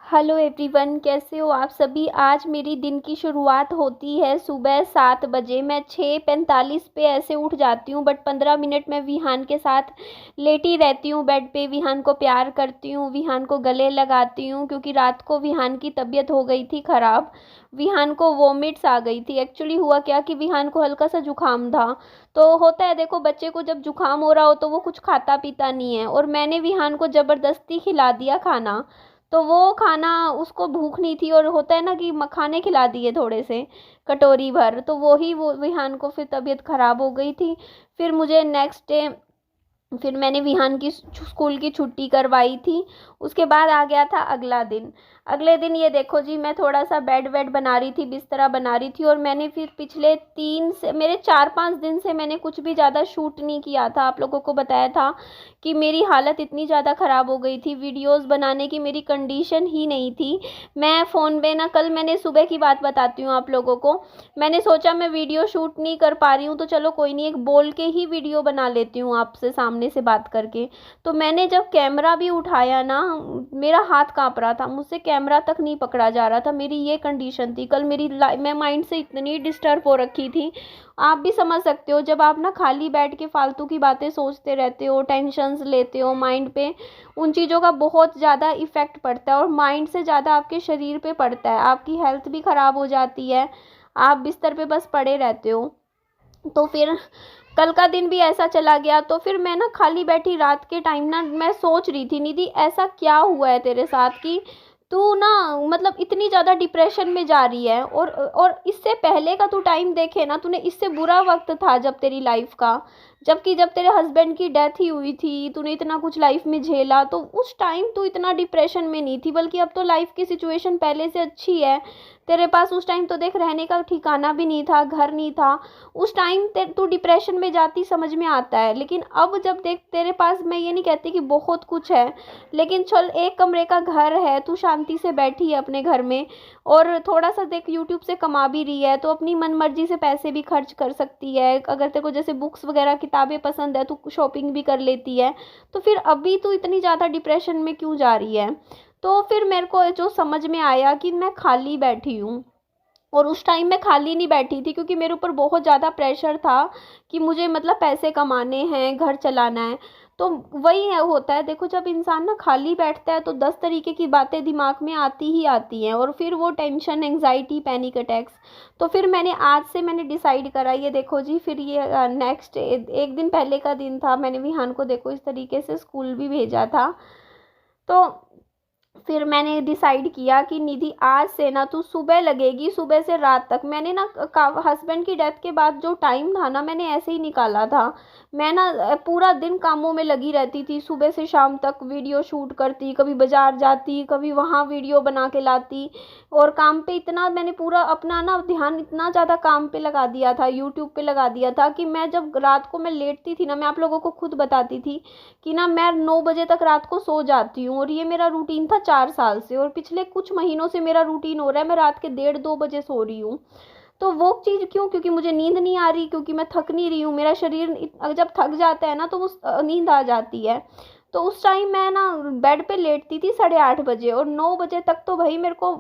Hello everyone, कैसे हो आप सभी। आज मेरी दिन की शुरुआत होती है सुबह 7 बजे। मैं 6:45 पे ऐसे उठ जाती हूँ, बट 15 मिनट मैं विहान के साथ लेटी रहती हूँ बेड पे। विहान को प्यार करती हूँ, विहान को गले लगाती हूँ, क्योंकि रात को विहान की तबीयत हो गई थी ख़राब। विहान को वोमिट्स आ गई थी। एक्चुअली हुआ क्या कि विहान को हल्का सा जुकाम था। तो होता है, देखो बच्चे को जब जुकाम हो रहा हो तो वो कुछ खाता पीता नहीं है, और मैंने विहान को ज़बरदस्ती खिला दिया खाना। तो वो खाना, उसको भूख नहीं थी, और होता है ना कि मखाने खिला दिए थोड़े से, कटोरी भर। तो वो विहान को फिर तबीयत ख़राब हो गई थी। फिर मुझे नेक्स्ट डे, फिर मैंने विहान की स्कूल की छुट्टी करवाई थी। उसके बाद आ गया था अगला दिन। अगले दिन ये देखो जी, मैं थोड़ा सा बेड वेड बना रही थी, बिस्तरा बना रही थी, और मैंने फिर पिछले 4-5 दिन से मैंने कुछ भी ज़्यादा शूट नहीं किया था। आप लोगों को बताया था कि मेरी हालत इतनी ज़्यादा ख़राब हो गई थी, वीडियोस बनाने की मेरी कंडीशन ही नहीं थी। मैं फ़ोन पे ना, कल मैंने सुबह की बात बताती हूँ आप लोगों को। मैंने सोचा मैं वीडियो शूट नहीं कर पा रही हूँ, तो चलो कोई नहीं, एक बोल के ही वीडियो बना लेती हूँ आपसे सामने से बात करके। तो मैंने जब कैमरा भी उठाया ना, मेरा हाथ कांप रहा था, मुझसे कैमरा तक नहीं पकड़ा जा रहा था। मेरी ये कंडीशन थी कल मेरी। मैं माइंड से इतनी डिस्टर्ब हो रखी थी। आप भी समझ सकते हो, जब आप ना खाली बैठ के फालतू की बातें सोचते रहते हो, टेंशन्स लेते हो माइंड पे, उन चीज़ों का बहुत ज़्यादा इफ़ेक्ट पड़ता है, और माइंड से ज़्यादा आपके शरीर पे पड़ता है। आपकी हेल्थ भी ख़राब हो जाती है, आप बिस्तर पे बस पड़े रहते हो। तो फिर कल का दिन भी ऐसा चला गया। तो फिर मैं ना खाली बैठी रात के टाइम ना, मैं सोच रही थी, निधि ऐसा क्या हुआ है तेरे साथ कि तू ना, मतलब इतनी ज़्यादा डिप्रेशन में जा रही है। और इससे पहले का तू टाइम देखे ना, तूने इससे बुरा वक्त था जब तेरी लाइफ का, जबकि जब तेरे हस्बैंड की डेथ ही हुई थी, तूने इतना कुछ लाइफ में झेला, तो उस टाइम तू इतना डिप्रेशन में नहीं थी। बल्कि अब तो लाइफ की सिचुएशन पहले से अच्छी है तेरे पास। उस टाइम तो देख, रहने का ठिकाना भी नहीं था, घर नहीं था। उस टाइम तू डिप्रेशन में जाती, समझ में आता है। लेकिन अब जब देख तेरे पास, मैं ये नहीं कहती कि बहुत कुछ है, लेकिन चल एक कमरे का घर है, तू शांति से बैठी है अपने घर में, और थोड़ा सा देख यूट्यूब से कमा भी रही है, तो अपनी मन मर्जी से पैसे भी खर्च कर सकती है। अगर तेरे को जैसे बुक्स वगैरह किताबें पसंद है, तो शॉपिंग भी कर लेती है। तो फिर अभी तू इतनी ज़्यादा डिप्रेशन में क्यों जा रही है। तो फिर मेरे को जो समझ में आया कि मैं खाली बैठी हूँ। और उस टाइम मैं खाली नहीं बैठी थी, क्योंकि मेरे ऊपर बहुत ज़्यादा प्रेशर था कि मुझे, मतलब पैसे कमाने हैं, घर चलाना है। तो वही है, होता है देखो, जब इंसान ना खाली बैठता है तो 10 तरीके की बातें दिमाग में आती ही आती हैं, और फिर वो टेंशन, एंजाइटी, पैनिक अटैक्स। तो फिर मैंने आज से मैंने डिसाइड करा, ये देखो जी, फिर ये नेक्स्ट एक दिन पहले का दिन था। मैंने विहान को देखो इस तरीके से स्कूल भी भेजा था। तो फिर मैंने डिसाइड किया कि निधि आज से ना तू सुबह लगेगी, सुबह से रात तक। मैंने ना हस्बैंड की डेथ के बाद जो टाइम था ना, मैंने ऐसे ही निकाला था। मैं ना पूरा दिन कामों में लगी रहती थी, सुबह से शाम तक वीडियो शूट करती, कभी बाजार जाती, कभी वहाँ वीडियो बना के लाती। और काम पे इतना मैंने पूरा अपना ना ध्यान इतना ज़्यादा काम पे लगा दिया था, यूट्यूब पे लगा दिया था, कि मैं जब रात को मैं लेटती थी ना, मैं आप लोगों को खुद बताती थी कि ना मैं 9 बजे तक रात को सो जाती हूँ। और ये मेरा रूटीन था 4 साल से, और पिछले कुछ महीनों से मेरा रूटीन हो रहा है, मैं रात के 1:30-2 बजे सो रही हूँ। तो वो चीज़ क्यों, क्योंकि मुझे नींद नहीं आ रही, क्योंकि मैं थक नहीं रही हूँ। मेरा शरीर जब थक जाता है ना, तो वो नींद आ जाती है। तो उस टाइम मैं ना बेड पे लेटती थी 8:30 बजे, और 9 बजे तक तो भाई मेरे को,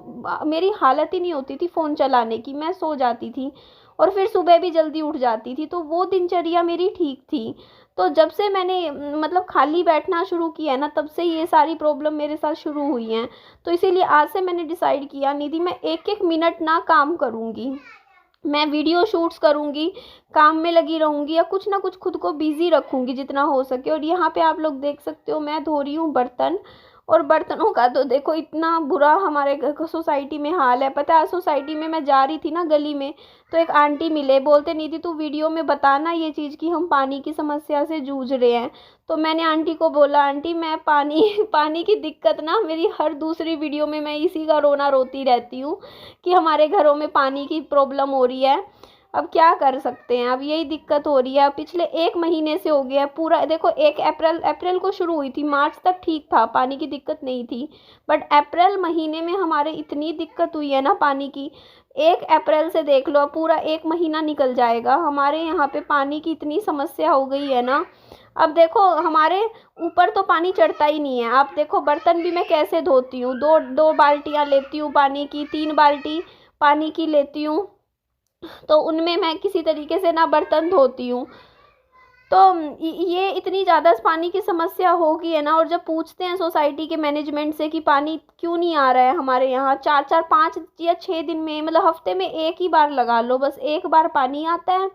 मेरी हालत ही नहीं होती थी फ़ोन चलाने की, मैं सो जाती थी। और फिर सुबह भी जल्दी उठ जाती थी, तो वो दिनचर्या मेरी ठीक थी। तो जब से मैंने मतलब खाली बैठना शुरू किया है ना, तब से ये सारी प्रॉब्लम मेरे साथ शुरू हुई हैं। तो इसीलिए आज से मैंने डिसाइड किया, निधि मैं एक एक मिनट ना काम करूँगी, मैं वीडियो शूट्स करूँगी, काम में लगी रहूँगी, या कुछ ना कुछ खुद को बिज़ी रखूँगी जितना हो सके। और यहाँ पे आप लोग देख सकते हो, मैं धो रही हूँ बर्तन। और बर्तनों का तो देखो इतना बुरा हमारे सोसाइटी में हाल है। पता है, सोसाइटी में मैं जा रही थी ना गली में, तो एक आंटी मिले, बोलते निधि तू वीडियो में बताना ये चीज़ कि हम पानी की समस्या से जूझ रहे हैं। तो मैंने आंटी को बोला, आंटी मैं पानी पानी की दिक्कत ना, मेरी हर दूसरी वीडियो में मैं इसी का रोना रोती रहती हूँ कि हमारे घरों में पानी की प्रॉब्लम हो रही है। अब क्या कर सकते हैं, अब यही दिक्कत हो रही है। पिछले 1 महीने से हो गया है पूरा। देखो 1 अप्रैल को शुरू हुई थी, मार्च तक ठीक था, पानी की दिक्कत नहीं थी। बट अप्रैल महीने में हमारे इतनी दिक्कत हुई है ना पानी की। 1 अप्रैल से देख लो, पूरा 1 महीना निकल जाएगा, हमारे यहाँ पे पानी की इतनी समस्या हो गई है ना। अब देखो हमारे ऊपर तो पानी चढ़ता ही नहीं है। आप देखो बर्तन भी मैं कैसे धोती हूँ, दो दो बाल्टियाँ लेती हूँ पानी की, 3 बाल्टी पानी की लेती हूँ, तो उनमें मैं किसी तरीके से ना बर्तन धोती हूँ। तो ये इतनी ज़्यादा पानी की समस्या हो गई है ना। और जब पूछते हैं सोसाइटी के मैनेजमेंट से कि पानी क्यों नहीं आ रहा है हमारे यहाँ, 4-4 5 या 6 दिन में, मतलब हफ्ते में एक ही बार लगा लो, बस एक बार पानी आता है।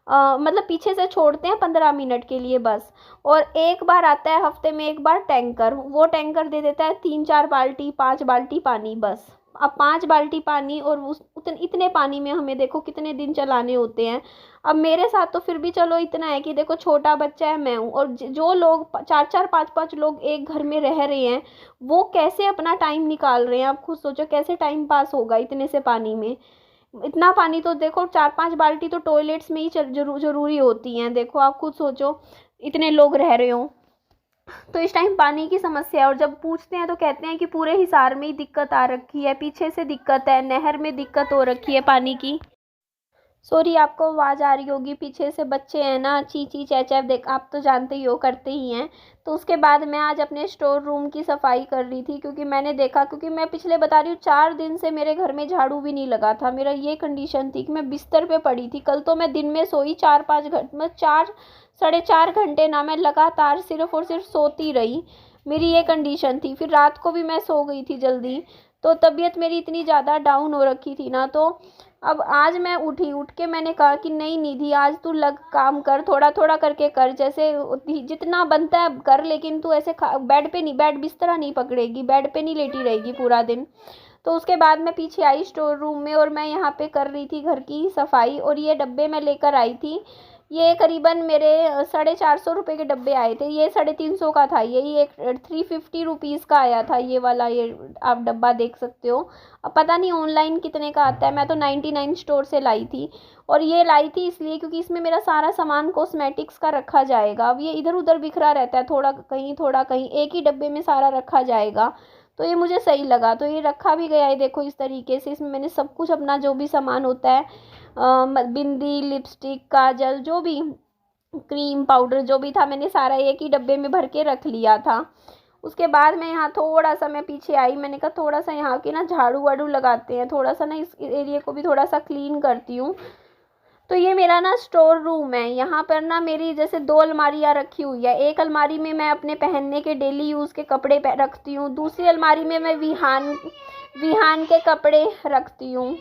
मतलब पीछे से छोड़ते हैं 15 मिनट के लिए बस, और एक बार आता है हफ्ते में एक बार टैंकर, वो टैंकर दे देता है 3-4 बाल्टी 5 बाल्टी पानी बस। अब 5 बाल्टी पानी और उस इतने पानी में हमें देखो कितने दिन चलाने होते हैं। अब मेरे साथ तो फिर भी चलो इतना है कि देखो छोटा बच्चा है, मैं हूँ, और जो लोग 4-4 5-5 लोग एक घर में रह रहे हैं, वो कैसे अपना टाइम निकाल रहे हैं। आप खुद सोचो कैसे टाइम पास होगा इतने से पानी में। इतना पानी तो देखो 4-5 बाल्टी तो टॉयलेट्स में ही जरूरी होती हैं। देखो आप खुद सोचो इतने लोग रह रहे हो, तो इस टाइम पानी की समस्या है। और जब पूछते हैं तो कहते हैं कि पूरे हिसार में ही दिक्कत आ रखी है, पीछे से दिक्कत है, नहर में दिक्कत हो रखी है पानी की। सॉरी, आपको आवाज़ आ रही होगी पीछे से, बच्चे हैं ना, ची ची चै चै, देख आप तो जानते ही हो करते ही हैं। तो उसके बाद मैं आज अपने स्टोर रूम की सफाई कर रही थी, क्योंकि मैंने देखा, क्योंकि मैं पिछले बता रही हूँ 4 दिन से मेरे घर में झाड़ू भी नहीं लगा था। मेरा ये कंडीशन थी कि मैं बिस्तर पे पड़ी थी। कल तो मैं दिन में सोई 4-5 घंटे, मैं 4-4.5 घंटे ना, मैं लगातार सिर्फ और सिर्फ सोती रही। मेरी ये कंडीशन थी। फिर रात को भी मैं सो गई थी जल्दी, तो तबीयत मेरी इतनी ज़्यादा डाउन हो रखी थी ना। तो अब आज मैं उठी, उठ के मैंने कहा कि नहीं निधि, आज तू लग काम कर, थोड़ा थोड़ा करके कर, जैसे जितना बनता है कर, लेकिन तू ऐसे बेड पे नहीं, बेड बिस्तरा नहीं पकड़ेगी, बेड पे नहीं लेटी रहेगी पूरा दिन। तो उसके बाद मैं पीछे आई स्टोर रूम में, और मैं यहाँ पे कर रही थी घर की सफाई। और ये डब्बे मैं लेकर आई थी, ये करीबन मेरे 450 रुपये के डब्बे आए थे। ये 350 का था, यही एक 350 रुपीज़ का आया था ये वाला। ये आप डब्बा देख सकते हो। अब पता नहीं ऑनलाइन कितने का आता है, मैं तो 99 स्टोर से लाई थी। और ये लाई थी इसलिए क्योंकि इसमें मेरा सारा सामान कॉस्मेटिक्स का रखा जाएगा। अब ये इधर उधर बिखरा रहता है, थोड़ा कहीं, एक ही डब्बे में सारा रखा जाएगा। तो ये मुझे सही लगा, तो ये रखा भी गया है देखो इस तरीके से। इसमें मैंने सब कुछ अपना जो भी सामान होता है, बिंदी, लिपस्टिक, काजल, जो भी क्रीम पाउडर जो भी था, मैंने सारा एक ही डब्बे में भर के रख लिया था। उसके बाद मैं यहाँ थोड़ा सा मैं पीछे आई, मैंने कहा थोड़ा सा यहाँ की ना झाड़ू वाड़ू लगाते हैं, थोड़ा सा ना इस एरिया को भी थोड़ा सा क्लीन करती हूँ। तो ये मेरा ना स्टोर रूम है। यहाँ पर ना मेरी जैसे 2 अलमारियाँ रखी हुई है। एक अलमारी में मैं अपने पहनने के डेली यूज़ के कपड़े रखती हूँ, दूसरी अलमारी में मैं विहान विहान के कपड़े रखती हूँ।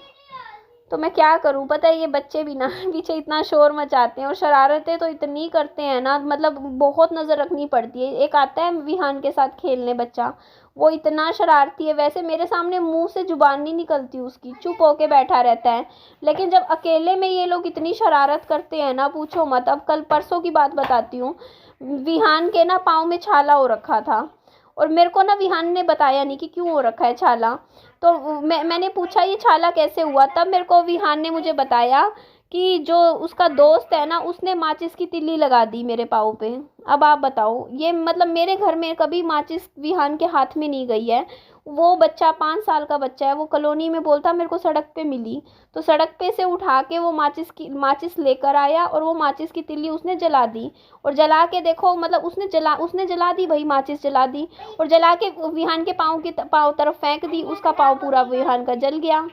तो मैं क्या करूं, पता है ये बच्चे भी ना पीछे इतना शोर मचाते हैं, और शरारतें तो इतनी करते हैं ना, मतलब बहुत नज़र रखनी पड़ती है। एक आता है विहान के साथ खेलने बच्चा, वो इतना शरारती है। वैसे मेरे सामने मुंह से जुबान नहीं निकलती उसकी, चुप होके बैठा रहता है। लेकिन जब अकेले में ये लोग इतनी शरारत करते हैं ना, पूछो मत। अब कल परसों की बात बताती हूँ, विहान के ना पाँव में छाला हो रखा था, और मेरे को ना विहान ने बताया नहीं कि क्यों हो रखा है छाला। तो मैंने पूछा ये छाला कैसे हुआ, तब मेरे को विहान ने मुझे बताया कि जो उसका दोस्त है ना, उसने माचिस की तिल्ली लगा दी मेरे पाँव पे। अब आप बताओ, ये मतलब मेरे घर में कभी माचिस विहान के हाथ में नहीं गई है। वो बच्चा 5 साल का बच्चा है, वो कॉलोनी में बोलता मेरे को सड़क पे मिली, तो सड़क पे से उठा के वो माचिस लेकर आया, और वो माचिस की तिल्ली उसने जला दी। और जला के देखो, मतलब उसने जला दी भाई, माचिस जला दी, और जला के विहान के पाँव तरफ फेंक दी। उसका पाँव पूरा विहान का जल गया,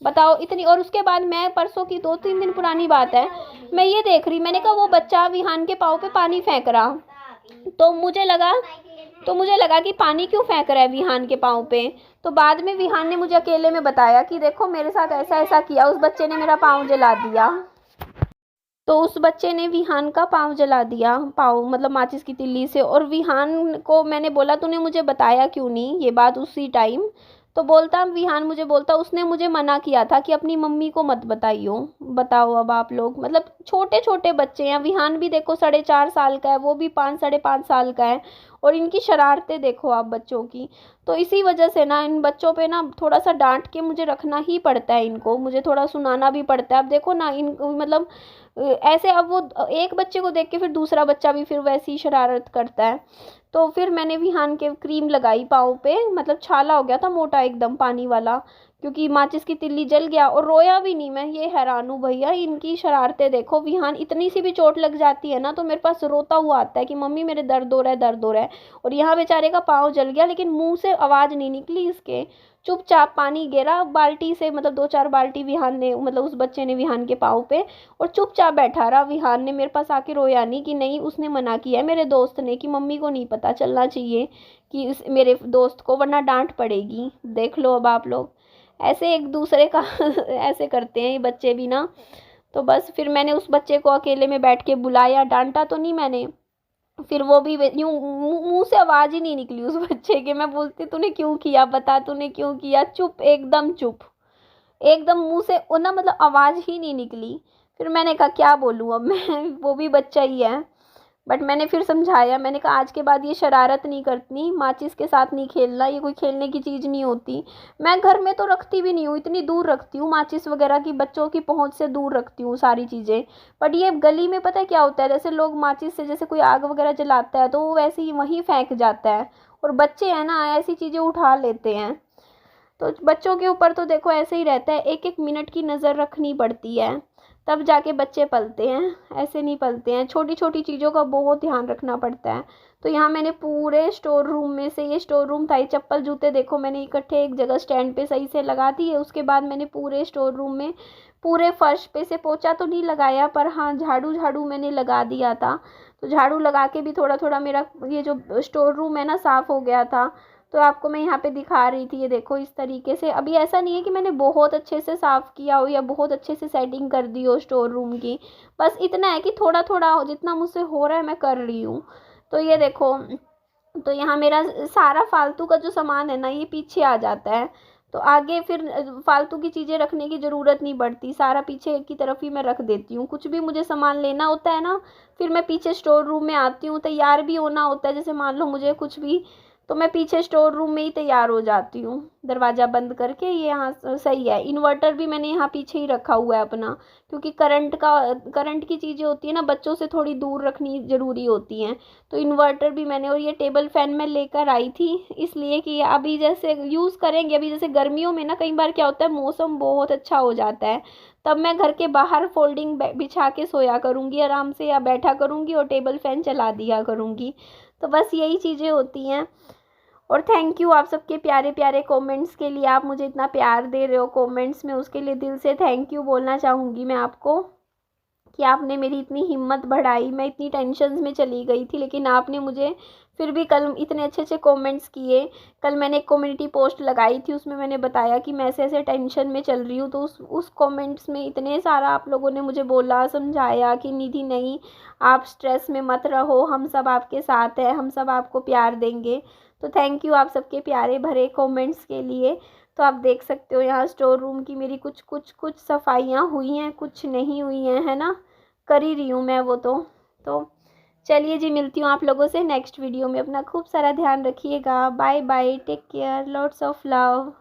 बताओ इतनी। और उसके बाद मैं परसों की 2-3 दिन पुरानी बात है, मैं ये देख रही, मैंने कहा वो बच्चा विहान के पाँव पे पानी फेंक रहा। तो मुझे लगा कि पानी क्यों फेंक रहा है विहान के पाँव पे। तो बाद में विहान ने मुझे अकेले में बताया कि देखो मेरे साथ ऐसा ऐसा किया, उस बच्चे ने मेरा पाँव जला दिया। तो उस बच्चे ने विहान का पाँव जला दिया, पाँव मतलब माचिस की तिल्ली से। और विहान को मैंने बोला तूने मुझे बताया क्यों नहीं ये बात उसी टाइम। तो बोलता, विहान मुझे बोलता उसने मुझे मना किया था कि अपनी मम्मी को मत बताइयो। बताओ अब आप लोग, मतलब छोटे छोटे बच्चे हैं। विहान भी देखो 4.5 साल का है, वो भी 5-5.5 साल का है। और इनकी शरारतें देखो आप बच्चों की। तो इसी वजह से ना इन बच्चों पे ना थोड़ा सा डांट के मुझे रखना ही पड़ता है, इनको मुझे थोड़ा सुनाना भी पड़ता है। अब देखो ना इन मतलब ऐसे, अब वो एक बच्चे को देख के फिर दूसरा बच्चा भी फिर वैसी ही शरारत करता है। तो फिर मैंने विहान के क्रीम लगाई पाँव पे, मतलब छाला हो गया था मोटा एकदम पानी वाला, क्योंकि माचिस की तिल्ली जल गया और रोया भी नहीं। मैं ये हैरान हूँ भैया, इनकी शरारतें देखो। विहान इतनी सी भी चोट लग जाती है ना तो मेरे पास रोता हुआ आता है कि मम्मी मेरे दर्द हो रहा है, दर्द हो रहा है। और यहाँ बेचारे का पाँव जल गया लेकिन मुंह से आवाज़ नहीं निकली इसके। चुपचाप पानी गिरा बाल्टी से, मतलब 2-4 बाल्टी विहान ने, मतलब उस बच्चे ने विहान के पाँव पे, और चुपचाप बैठा रहा। विहान ने मेरे पास आके रोया नहीं कि नहीं, उसने मना किया है मेरे दोस्त ने कि मम्मी को नहीं पता चलना चाहिए कि मेरे दोस्त को, वरना डांट पड़ेगी। देख लो अब आप लोग, ऐसे एक दूसरे का ऐसे करते हैं ये बच्चे भी ना। तो बस फिर मैंने उस बच्चे को अकेले में बैठ के बुलाया, डांटा तो नहीं मैंने। फिर वो भी यूं, मुंह से आवाज़ ही नहीं निकली उस बच्चे के। मैं बोलती तूने क्यों किया, बता तूने क्यों किया। चुप, एकदम चुप, एकदम मुंह से वो ना, मतलब आवाज़ ही नहीं निकली। फिर मैंने कहा क्या बोलूँ अब मैं, वो भी बच्चा ही है। बट मैंने फिर समझाया, मैंने कहा आज के बाद ये शरारत नहीं करनी, माचिस के साथ नहीं खेलना, ये कोई खेलने की चीज़ नहीं होती। मैं घर में तो रखती भी नहीं हूँ, इतनी दूर रखती हूँ माचिस वगैरह की, बच्चों की पहुँच से दूर रखती हूँ सारी चीज़ें। बट ये गली में पता है क्या होता है, जैसे लोग माचिस से जैसे कोई आग वगैरह जलाता है तो वो वैसे ही वहीं फेंक जाता है, और बच्चे हैं ना ऐसी चीज़ें उठा लेते हैं। तो बच्चों के ऊपर तो देखो ऐसे ही रहता है, एक एक मिनट की नज़र रखनी पड़ती है, तब जाके बच्चे पलते हैं, ऐसे नहीं पलते हैं। छोटी छोटी चीज़ों का बहुत ध्यान रखना पड़ता है। तो यहाँ मैंने पूरे स्टोर रूम में से, ये स्टोर रूम था, ये चप्पल जूते देखो मैंने इकट्ठे एक जगह स्टैंड पे सही से लगा दिए। उसके बाद मैंने पूरे स्टोर रूम में, पूरे फर्श पे से पोछा तो नहीं लगाया, पर हाँ झाड़ू झाड़ू मैंने लगा दिया था। तो झाड़ू लगा के भी थोड़ा थोड़ा मेरा ये जो स्टोर रूम है ना साफ़ हो गया था। तो आपको मैं यहाँ पे दिखा रही थी, ये देखो इस तरीके से। अभी ऐसा नहीं है कि मैंने बहुत अच्छे से साफ़ किया हो या बहुत अच्छे से सेटिंग कर दी हो स्टोर रूम की, बस इतना है कि थोड़ा थोड़ा जितना मुझसे हो रहा है मैं कर रही हूँ। तो ये देखो, तो यहाँ मेरा सारा फालतू का जो सामान है ना ये पीछे आ जाता है। तो आगे फिर फालतू की चीज़ें रखने की ज़रूरत नहीं पड़ती, सारा पीछे की तरफ ही मैं रख देती हूँ। कुछ भी मुझे सामान लेना होता है ना, फिर मैं पीछे स्टोर रूम में आती हूँ, तैयार भी होना होता है। जैसे मान लो मुझे कुछ भी, तो मैं पीछे स्टोर रूम में ही तैयार हो जाती हूँ, दरवाज़ा बंद करके। ये यहाँ सही है। इन्वर्टर भी मैंने यहाँ पीछे ही रखा हुआ है अपना, क्योंकि करंट की चीज़ें होती है ना बच्चों से थोड़ी दूर रखनी ज़रूरी होती हैं। तो इन्वर्टर भी मैंने, और ये टेबल फ़ैन मैं लेकर आई थी इसलिए कि अभी जैसे यूज़ करेंगे, अभी जैसे गर्मियों में ना कई बार क्या होता है मौसम बहुत अच्छा हो जाता है, तब मैं घर के बाहर फोल्डिंग बिछा के सोया करूँगी आराम से, या बैठा करूँगी और टेबल फ़ैन चला दिया करूँगी। तो बस यही चीज़ें होती हैं। और थैंक यू आप सबके प्यारे प्यारे कमेंट्स के लिए, आप मुझे इतना प्यार दे रहे हो कमेंट्स में, उसके लिए दिल से थैंक यू बोलना चाहूँगी मैं आपको, कि आपने मेरी इतनी हिम्मत बढ़ाई। मैं इतनी टेंशन्स में चली गई थी लेकिन आपने मुझे फिर भी कल इतने अच्छे अच्छे कमेंट्स किए। कल मैंने एक कम्युनिटी पोस्ट लगाई थी, उसमें मैंने बताया कि मैं ऐसे ऐसे टेंशन में चल रही हूँ, तो उस कमेंट्स में इतने सारा आप लोगों ने मुझे बोला, समझाया कि निधि नहीं, आप स्ट्रेस में मत रहो, हम सब आपके साथ हैं, हम सब आपको प्यार देंगे। तो थैंक यू आप सबके प्यारे भरे कमेंट्स के लिए। तो आप देख सकते हो यहाँ स्टोर रूम की मेरी कुछ सफाइयाँ हुई हैं, कुछ नहीं हुई हैं, है ना, कर ही रही हूँ मैं वो तो चलिए जी, मिलती हूँ आप लोगों से नेक्स्ट वीडियो में। अपना खूब सारा ध्यान रखिएगा। Bye bye, take care, lots of love.